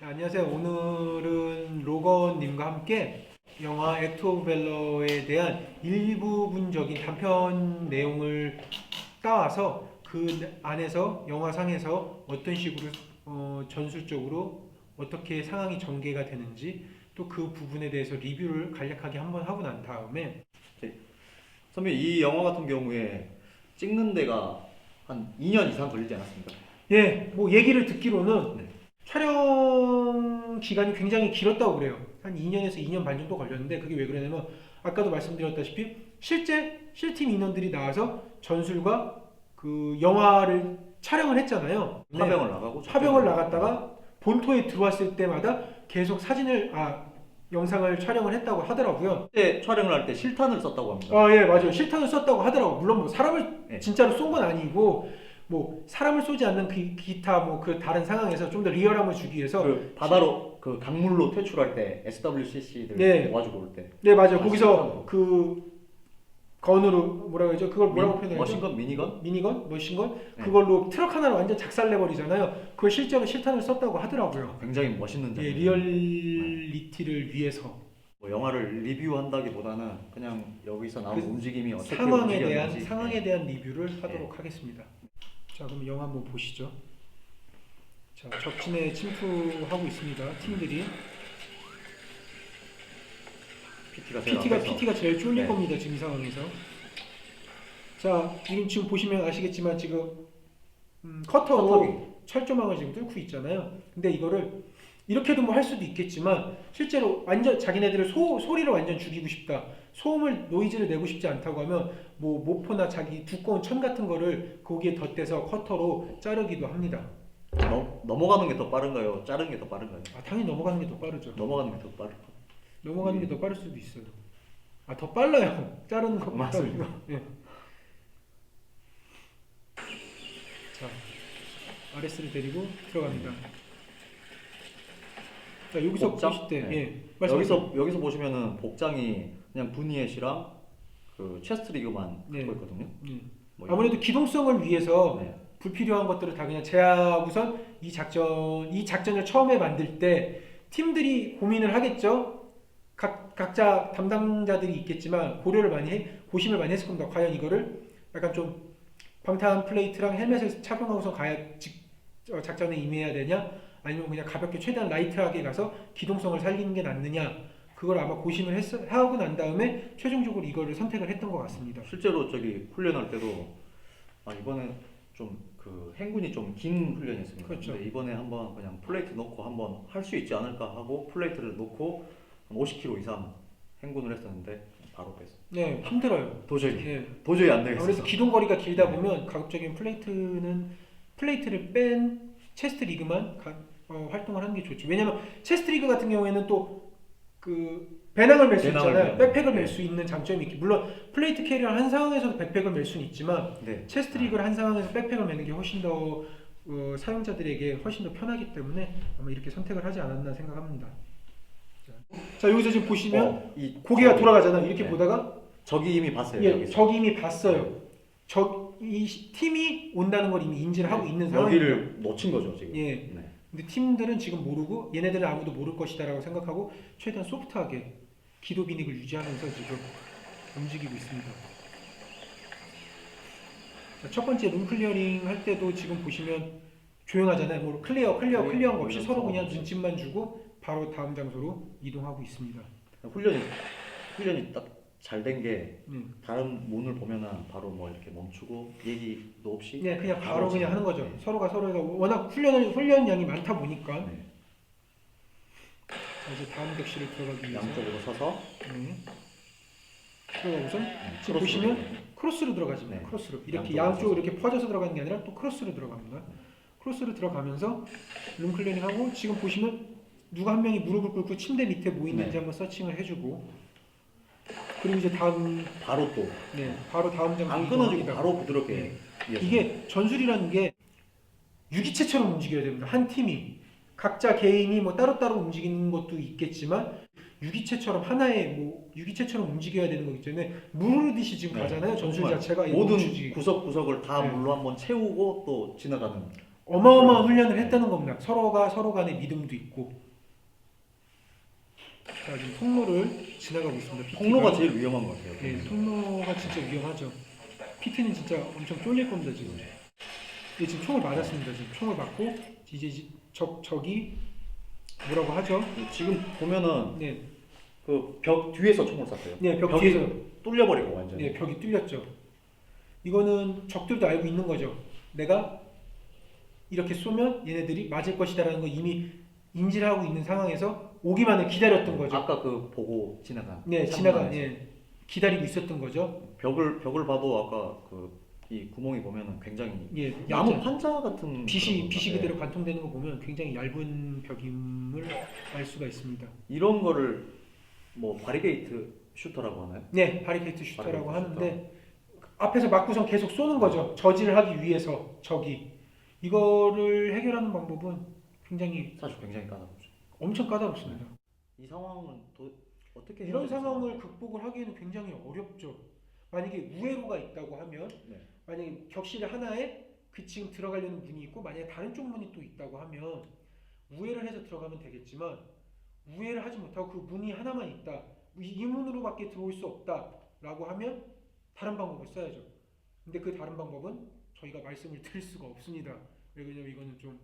안녕하세요. 오늘은 로건님과 함께 영화 액트 오브 밸러에 대한 일부분적인 단편 내용을 따와서 그 안에서 영화상에서 어떤 식으로 전술적으로 어떻게 상황이 전개가 되는지 또 그 부분에 대해서 리뷰를 간략하게 한번 하고 난 다음에 선배님, 이 영화 같은 경우에 찍는 데가 한 2년 이상 걸리지 않았습니까? 뭐 얘기를 듣기로는 네. 촬영 기간이 굉장히 길었다고 그래요. 한 2년에서 2년 반 정도 걸렸는데 그게 왜 그러냐면 아까도 말씀드렸다시피 실제 실팀 인원들이 나와서 전술과 그 영화를 촬영을 했잖아요. 파병을 나가고 파병을 나갔다가 본토에 들어왔을 때마다 계속 영상을 촬영을 했다고 하더라고요. 그때 촬영을 할 때 실탄을 썼다고 합니다. 예, 맞아요. 실탄을 썼다고 하더라고. 물론 뭐 사람을 네. 진짜로 쏜 건 아니고 뭐 사람을 쏘지 않는 기타 뭐 그 다른 상황에서 좀 더 리얼함을 주기 위해서 그 바다로 그 강물로 퇴출할 때 SWCC들 네. 도와주고 올 때. 네, 맞아요. 거기서 그 건으로 뭐라고 하죠? 그걸 뭐라고 표현해요? 머신건, 미니건? 미니건? 머신건? 네. 그걸로 트럭 하나를 완전 작살내버리잖아요. 그걸 실제로 실탄을 썼다고 하더라고요. 굉장히 멋있는 예, 장면. 리얼리티를 위해서 뭐 영화를 리뷰한다기보다는 그냥 여기서 나온 그 움직임이 어떻게 상황에 움직였는지. 대한 리뷰를 하도록 하겠습니다. 자, 그럼 영화 한번 보시죠. 자, 적진에 침투하고 있습니다. 팀들이. PT가 제일 쫄릴 네. 겁니다. 지금 이 상황에서. 자, 지금 보시면 아시겠지만 지금 커터로 철조망을 지금 뚫고 있잖아요. 근데 이거를 이렇게도 뭐 할 수도 있겠지만 실제로 완전 자기네들을 소리를 완전 죽이고 싶다. 소음을 노이즈를 내고 싶지 않다고 하면 뭐 모포나 자기 두꺼운 천 같은 거를 거기에 덧대서 커터로 자르기도 합니다. 넘어가는 게 더 빠른가요? 자르는 게 더 빠른가요? 당연히 넘어가는 게 더 빠르죠. 넘어가는 게 더 빠르고. 넘어가는 게 더 빠를 수도 있어요. 더 빨라요. 자르는 거 맞습니다. 예. 자, RS를 데리고 들어갑니다. 자, 여기서 복장? 보실 때, 네. 말씀하세요. 여기서 보시면은 복장이 그냥 부니엣이랑 그 체스트 리그만 네. 갖고 있거든요. 뭐 아무래도 기동성을 위해서 네. 불필요한 것들을 다 그냥 제하고선 이 작전을 처음에 만들 때 팀들이 고민을 하겠죠. 각자 담당자들이 있겠지만 고심을 많이 했을 겁니다. 과연 이거를 약간 좀 방탄 플레이트랑 헬멧을 착용하고서 작전에 임해야 되냐, 아니면 그냥 가볍게 최대한 라이트하게 가서 기동성을 살리는 게 낫느냐, 그걸 아마 고심을 하고 난 다음에 최종적으로 이거를 선택을 했던 것 같습니다. 실제로 저기 훈련할 때도 이번에 좀 그 행군이 좀 긴 훈련이었습니다. 그렇죠. 근데 이번에 한번 그냥 플레이트 놓고 한번 할 수 있지 않을까 하고 플레이트를 놓고 한 50km 이상 행군을 했었는데 바로 뺐어요. 네, 힘들어요. 도저히 안 되겠어요. 아무래도 기동거리가 길다 보면 가급적인 플레이트를 뺀 체스트 리그만 활동을 하는 게 좋죠. 왜냐면 체스트 리그 같은 경우에는 또 그 배낭을 멜 수 있잖아요. 백팩을 멜 수 있는 장점이 있기. 물론 플레이트 캐리어를 한 상황에서도 백팩을 멜 수는 있지만 체스트 리그를 한 상황에서 백팩을 메는 게 훨씬 더 사용자들에게 훨씬 더 편하기 때문에 아마 이렇게 선택을 하지 않았나 생각합니다. 자, 여기서 지금 보시면 고개가 돌아가잖아요. 이렇게 보다가 적이 이미 봤어요. 예, 적이 이미 봤어요. 이 팀이 온다는 걸 이미 인지를 하고 있는 상황입니다. 여기를 놓친 거죠 지금. 예. 네. 근데 팀들은 지금 모르고 얘네들은 아무도 모를 것이다라고 생각하고 최대한 소프트하게 기도 비닉을 유지하면서 지금 움직이고 있습니다. 자, 첫 번째 룸 클리어링 할 때도 지금 보시면 조용하잖아요. 뭐 클리어한 거 없이 서로 그냥 눈짓만 주고 바로 다음 장소로 이동하고 있습니다. 훈련이 딱 잘 된 게 다른 문을 보면은 바로 뭐 이렇게 멈추고 얘기도 없이 그냥 바로 그냥 하는 거죠. 네. 서로가 워낙 훈련량이 많다 보니까. 네. 자, 이제 다음 격실을 들어가기 위해서 양쪽으로 서서 들어가고선 지금 보시면 크로스로 들어가죠. 네. 크로스로 이렇게 양쪽으로 양쪽으로 이렇게 퍼져서 들어가는 게 아니라 또 크로스로 들어갑니다. 크로스로 들어가면서 룸 클리어링하고 지금 보시면 누가 한 명이 무릎을 꿇고 침대 밑에 뭐 있는지 한번 서칭을 해주고, 그리고 이제 바로 다음 장소 안 끊어지고 바로 부드럽게 이게 전술이라는 게 유기체처럼 움직여야 됩니다. 한 팀이 각자 개인이 뭐 따로따로 움직이는 것도 있겠지만 유기체처럼 유기체처럼 움직여야 되는 거기 때문에 물 흐르듯이 지금 가잖아요. 전술 자체가 모든 구석구석을 다 물로 한번 채우고 또 지나가는. 어마어마한 훈련을 했다는 겁니다. 서로가 서로 간의 믿음도 있고. 자, 지금 통로를 지나가고 있습니다. PT가. 통로가 제일 위험한 것 같아요. 네, 통로가 진짜 위험하죠. PT는 진짜 엄청 쫄릴 겁니다 지금. 네, 지금 총을 맞았습니다. 지금 총을 맞고 이제 적이 뭐라고 하죠? 지금 보면은 네, 그 벽 뒤에서 총을 쐈어요. 네, 벽 벽이 뒤에서 뚫려버리고 완전히. 네, 벽이 뚫렸죠. 이거는 적들도 알고 있는 거죠. 내가 이렇게 쏘면 얘네들이 맞을 것이다라는 거 이미 인지를 하고 있는 상황에서 오기만을 기다렸던 거죠. 아까 그 보고 지나간. 네, 기다리고 있었던 거죠. 벽을 봐도 아까 그 이 구멍이 보면은 굉장히 예, 나무 얇은 판자 같은 빛이 그런 그대로 관통되는 거 보면 굉장히 얇은 벽임을 알 수가 있습니다. 이런 거를 뭐 바리게이트 슈터라고 하나요? 네, 바리케이트 슈터라고 바리케이트 하는데 앞에서 맞고선 계속 쏘는 거죠. 저지를 하기 위해서 적이. 이거를 해결하는 방법은 굉장히 사실 굉장히 까다롭죠. 엄청 까다롭습니다. 이 상황은 또 어떻게 이런 해야 상황을 극복을 하기에는 굉장히 어렵죠. 만약에 우회로가 있다고 하면 네. 만약에 격실 하나에 그 지금 들어가려는 문이 있고 만약에 다른 쪽 문이 또 있다고 하면 우회를 해서 들어가면 되겠지만 우회를 하지 못하고 그 문이 하나만 있다. 이 문으로밖에 들어올 수 없다라고 하면 다른 방법을 써야죠. 근데 그 다른 방법은 저희가 말씀을 드릴 수가 없습니다. 왜냐면 이거는 좀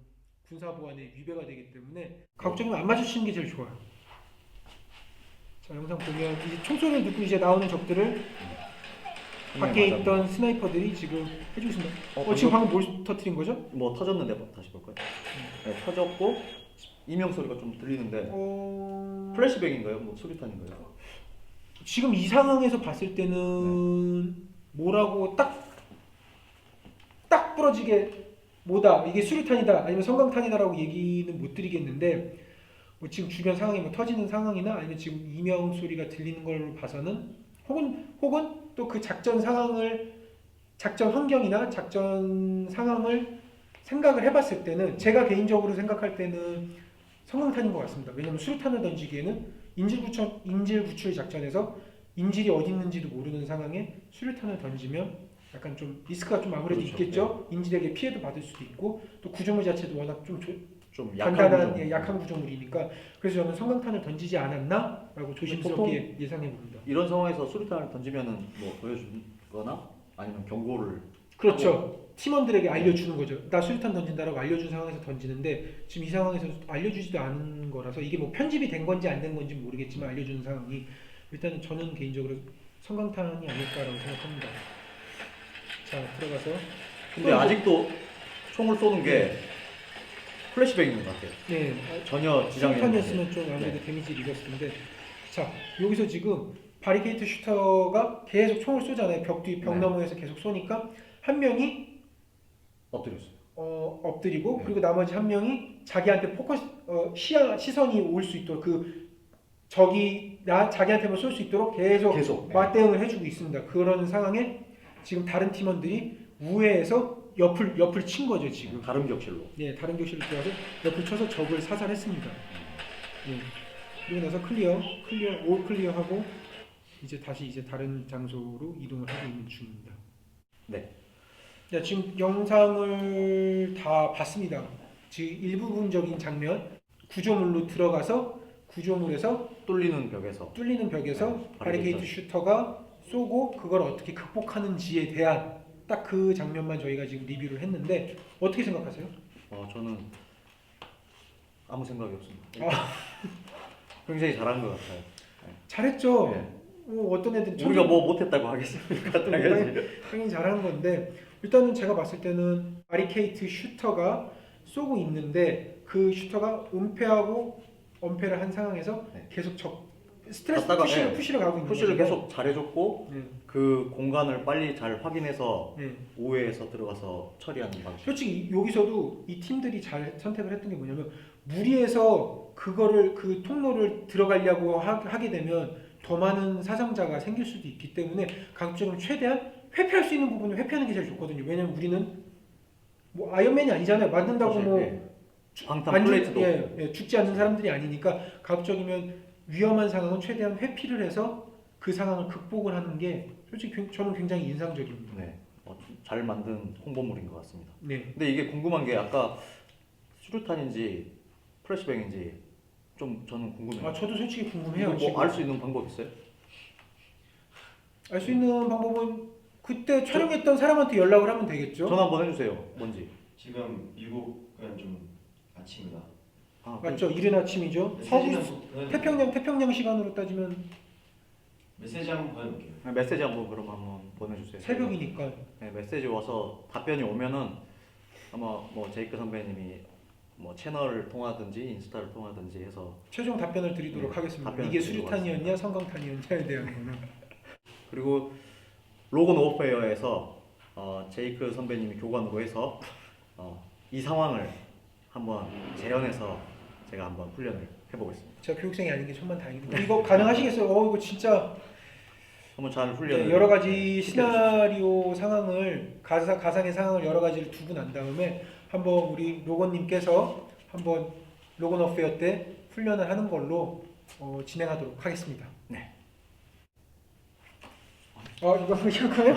군사보안에 위배가 되기 때문에 가급적이면 안 마주치는 게 제일 좋아요. 자, 영상 보면 이제 총소리를 듣고 이제 나오는 적들을 밖에 있던 스나이퍼들이 지금 해주고 있습니다. 지금 방금 뭘 터뜨린 거죠? 뭐 터졌는데 다시 볼까요? 네, 터졌고 이명 소리가 좀 들리는데 플래시뱅인가요? 뭐 수류탄인가요? 지금 이 상황에서 봤을 때는 뭐라고 딱 부러지게 뭐다 이게 수류탄이다 아니면 성광탄이다라고 얘기는 못 드리겠는데 뭐 지금 주변 상황이 뭐 터지는 상황이나 아니면 지금 이명 소리가 들리는 걸로 봐서는 혹은 또 그 작전 환경이나 작전 상황을 생각을 해봤을 때는 제가 개인적으로 생각할 때는 성광탄인 것 같습니다. 왜냐하면 수류탄을 던지기에는 인질 구출 작전에서 인질이 어디 있는지도 모르는 상황에 수류탄을 던지면 약간 좀 리스크가 좀 아무래도 그렇죠. 있겠죠. 네. 인질에게 피해도 받을 수도 있고 또 구조물 자체도 워낙 좀 약한 약한 구조물이니까 그래서 저는 성광탄을 던지지 않았나라고 조심스럽게 예상해 봅니다. 이런 상황에서 수류탄을 던지면은 뭐 보여주거나 아니면 경고를 그렇죠. 팀원들에게 알려주는 거죠. 나 수류탄 던진다라고 알려준 상황에서 던지는데 지금 이 상황에서 알려주지도 않은 거라서 이게 뭐 편집이 된 건지 안 된 건지 모르겠지만 알려주는 상황이 일단은 저는 개인적으로 성광탄이 아닐까라고 생각합니다. 자, 들어가서 근데 아직도 총을 쏘는 게 플래시뱅인 것 같아요. 네, 전혀 지장이 수류탄이었으면 좀 아무래도 데미지를 입었을 텐데 자, 여기서 지금 바리케이트 슈터가 계속 총을 쏘잖아요. 벽 네. 너머에서 계속 쏘니까 한 명이 엎드렸어요. 엎드리고 네. 그리고 나머지 한 명이 자기한테 포커스 시선이 올 수 있도록 그 적이 자기한테만 쏠 수 있도록 계속 네. 맞대응을 해주고 있습니다. 그런 상황에 지금 다른 팀원들이 우회해서 옆을 친 거죠 지금. 다른 격실로. 네, 다른 격실로 들어가서 옆을 쳐서 적을 사살했습니다. 네. 그리고 나서 올 클리어하고 다시 다른 장소로 이동을 하고 있는 중입니다. 네. 네, 지금 영상을 다 봤습니다. 지금 일부분적인 장면 구조물로 들어가서 구조물에서 뚫리는 벽에서 네, 바리케이트 슈터가 쏘고 그걸 어떻게 극복하는지에 대한 딱 그 장면만 저희가 지금 리뷰를 했는데 어떻게 생각하세요? 저는 아무 생각이 없습니다. 굉장히 잘한 것 같아요. 잘했죠. 네. 어떤 애들 우리가 뭐 못했다고 하겠습니까? 당연히 잘한 건데 일단은 제가 봤을 때는 바리케이트 슈터가 쏘고 있는데 그 슈터가 은폐하고 엄폐를 한 상황에서 네. 계속 스트레스 갔다가, 푸시를 가고 있는 푸시를 거죠. 계속 잘해줬고 그 공간을 빨리 잘 확인해서 우회해서 들어가서 처리하는 방식. 솔직히 여기서도 이 팀들이 잘 선택을 했던 게 뭐냐면 무리해서 그 통로를 들어가려고 하게 되면 더 많은 사상자가 생길 수도 있기 때문에 가급적이면 최대한 회피할 수 있는 부분을 회피하는 게 제일 좋거든요. 왜냐면 우리는 뭐 아이언맨이 아니잖아요. 맞는다고 사실, 뭐 방탄 플레이트도 죽지 않는 사람들이 아니니까 가급적이면 위험한 상황은 최대한 회피를 해서 그 상황을 극복을 하는 게 솔직히 저는 굉장히 인상적입니다. 네. 잘 만든 홍보물인 것 같습니다. 네. 근데 이게 궁금한 게 아까 수류탄인지 플래시뱅인지 좀 저는 궁금해요. 아 저도 솔직히 궁금해요. 지금. 뭐알 수 있는 방법 있어요? 알 수 있는 방법은 그때 촬영했던 사람한테 연락을 하면 되겠죠. 전화 한번 해주세요. 뭔지. 지금 미국은 좀 아침이다. 아, 맞죠? 이른 아침이죠. 태평양 시간으로 따지면 메시지 한번 보내볼게요. 메시지 한번 그럼 한번 보내주세요. 새벽이니까. 네, 메시지 와서 답변이 오면은 아마 뭐 제이크 선배님이 뭐 채널을 통하든지 인스타를 통하든지 해서 최종 답변을 드리도록 네, 하겠습니다. 답변을 이게 드리도록 수류탄이었냐 성광탄이었냐에 대한 거는. 그리고 로건 오어페어에서 제이크 선배님이 교관으로 해서 이 상황을 한번 재현해서 제가 한번 훈련을 해보겠습니다. 제가 교육생이 아닌 게 천만다행입니다. 이거 가능하시겠어요? 이거 진짜 한번 잘 훈련을 여러 가지 시나리오 상황을 가상의 상황을 여러 가지를 두고 난 다음에 한번 우리 로건님께서 한번 로건 어페어 때 훈련을 하는 걸로 진행하도록 하겠습니다. 네. 이거 이거요?